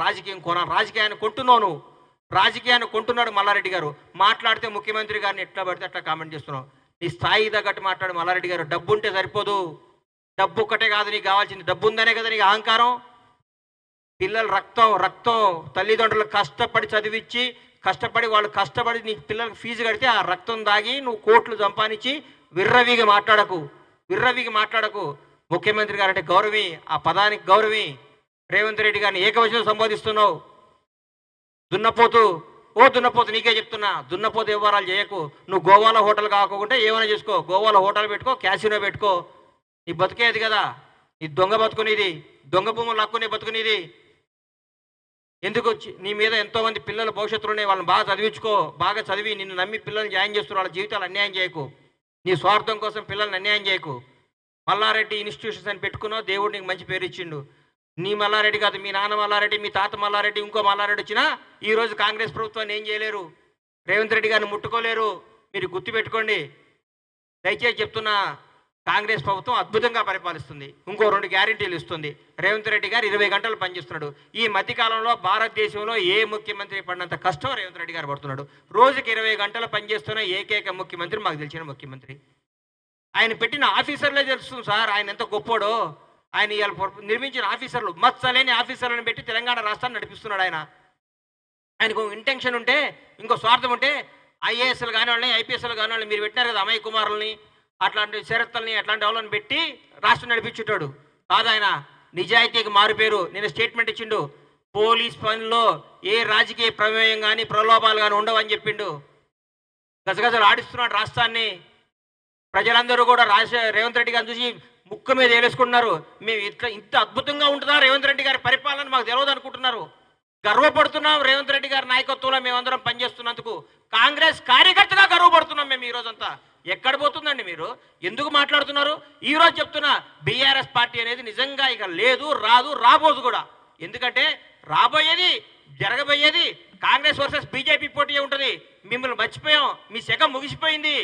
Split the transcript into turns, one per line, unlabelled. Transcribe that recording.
రాజకీయం కొనాలి. రాజకీయాన్ని కొంటున్నావు, రాజకీయాన్ని కొంటున్నాడు మల్లారెడ్డి గారు. మాట్లాడితే ముఖ్యమంత్రి గారిని ఎట్లా పడితే అట్లా కామెంట్ చేస్తున్నావు. నీ స్థాయి తగ్గట్టు మాట్లాడు మల్లారెడ్డి గారు. డబ్బు ఉంటే సరిపోదు, డబ్బు ఒక్కటే కాదు నీకు కావాల్సింది, డబ్బు ఉందనే కదా నీకు అహంకారం. పిల్లలు రక్తం తల్లిదండ్రులు కష్టపడి చదివించి వాళ్ళు కష్టపడి నీకు పిల్లలకు ఫీజు కడితే ఆ రక్తం దాగి నువ్వు కోట్లు సంపాదించి విర్రవీగి మాట్లాడకు. ముఖ్యమంత్రి గారు అంటే గౌరవి, ఆ పదానికి గౌరవి. రేవంత్ రెడ్డి గారిని ఏకవచనం సంబోధిస్తున్నావు. దున్నపోతు నీకే చెప్తున్నా, దున్నపోతు వ్యవహారాలు చేయకు. నువ్వు గోవాలో హోటల్ కాకుండా ఏమైనా చేసుకో, గోవాలో హోటల్ పెట్టుకో, క్యాసినో పెట్టుకో. నీ బతుకేది కదా, నీ దొంగ బతుకునేది, దొంగ భూములు హక్కునే బతుకునేది. ఎందుకు నీ మీద ఎంతోమంది పిల్లల భవిష్యత్తులో వాళ్ళని బాగా చదివి నిన్ను నమ్మి పిల్లల్ని జాయిన్ చేస్తున్నారు. వాళ్ళ జీవితాలు అన్యాయం చేయకు. నీ స్వార్థం కోసం పిల్లల్ని అన్యాయం చేయకు. మల్లారెడ్డి ఇన్స్టిట్యూషన్స్ అని పెట్టుకున్నావు, దేవుడు నీకు మంచి పేరు ఇచ్చిండు. నీ మల్లారెడ్డి కాదు, మీ నాన్న మల్లారెడ్డి, మీ తాత మల్లారెడ్డి, ఇంకో మల్లారెడ్డి వచ్చినా ఈరోజు కాంగ్రెస్ ప్రభుత్వాన్ని ఏం చేయలేరు, రేవంత్ రెడ్డి గారిని ముట్టుకోలేరు. మీరు గుర్తుపెట్టుకోండి. దయచేసి చెప్తున్నా, కాంగ్రెస్ ప్రభుత్వం అద్భుతంగా పరిపాలిస్తుంది. ఇంకో 2 గ్యారెంటీలు ఇస్తుంది. రేవంత్ రెడ్డి గారు 20 గంటలు పనిచేస్తున్నాడు. ఈ మధ్యకాలంలో భారతదేశంలో ఏ ముఖ్యమంత్రి పడినంత కష్టం రేవంత్ రెడ్డి గారు పడుతున్నాడు. రోజుకి 20 గంటలు పనిచేస్తున్న ఏకైక ముఖ్యమంత్రి మాకు తెలిసిన ముఖ్యమంత్రి. ఆయన పెట్టిన ఆఫీసర్లే తెలుస్తుంది సార్ ఆయన ఎంత గొప్పోడో. ఆయన నిర్మించిన ఆఫీసర్లు, మచ్చలేని ఆఫీసర్లను పెట్టి తెలంగాణ రాష్ట్రాన్ని నడిపిస్తున్నాడు. ఆయనకు ఇంటెన్షన్ ఉంటే, ఇంకో స్వార్థం ఉంటే ఐఏఎస్లు కాని వాళ్ళని, ఐపీఎస్లు కాని వాళ్ళని మీరు పెట్టినారు కదా, అమయ్ కుమారుల్ని, అట్లాంటి శరత్తుల్ని, అట్లాంటి వాళ్ళని పెట్టి రాష్ట్రం నడిపించేటాడు కాదు. ఆయన నిజాయితీకి మారుపేరు. నేను స్టేట్మెంట్ ఇచ్చిండు, పోలీస్ పనిలో ఏ రాజకీయ ప్రమేయం కానీ ప్రలోభాలు కానీ ఉండవని చెప్పిండు. గజగజలు ఆడిస్తున్నాడు రాష్ట్రాన్ని. ప్రజలందరూ కూడా రేవంత్ రెడ్డి గారిని చూసి ముక్కు మీద వేలేసుకుంటున్నారు. మేము ఇంత అద్భుతంగా ఉంటుందా రేవంత్ రెడ్డి గారి పరిపాలన మాకు తెలియదు అనుకుంటున్నారు. గర్వపడుతున్నాం రేవంత్ రెడ్డి గారి నాయకత్వంలో మేమందరం పనిచేస్తున్నందుకు. కాంగ్రెస్ కార్యకర్తగా గర్వపడుతున్నాం మేము ఈ రోజంతా. ఎక్కడ పోతుందండి మీరు? ఎందుకు మాట్లాడుతున్నారు? ఈరోజు చెప్తున్నా, బీఆర్ఎస్ పార్టీ అనేది నిజంగా ఇక లేదు, రాబోదు కూడా. ఎందుకంటే జరగబోయేది కాంగ్రెస్ వర్సెస్ బీజేపీ పోటీ ఉంటుంది. మిమ్మల్ని మర్చిపోయాం, మీ శకం ముగిసిపోయింది.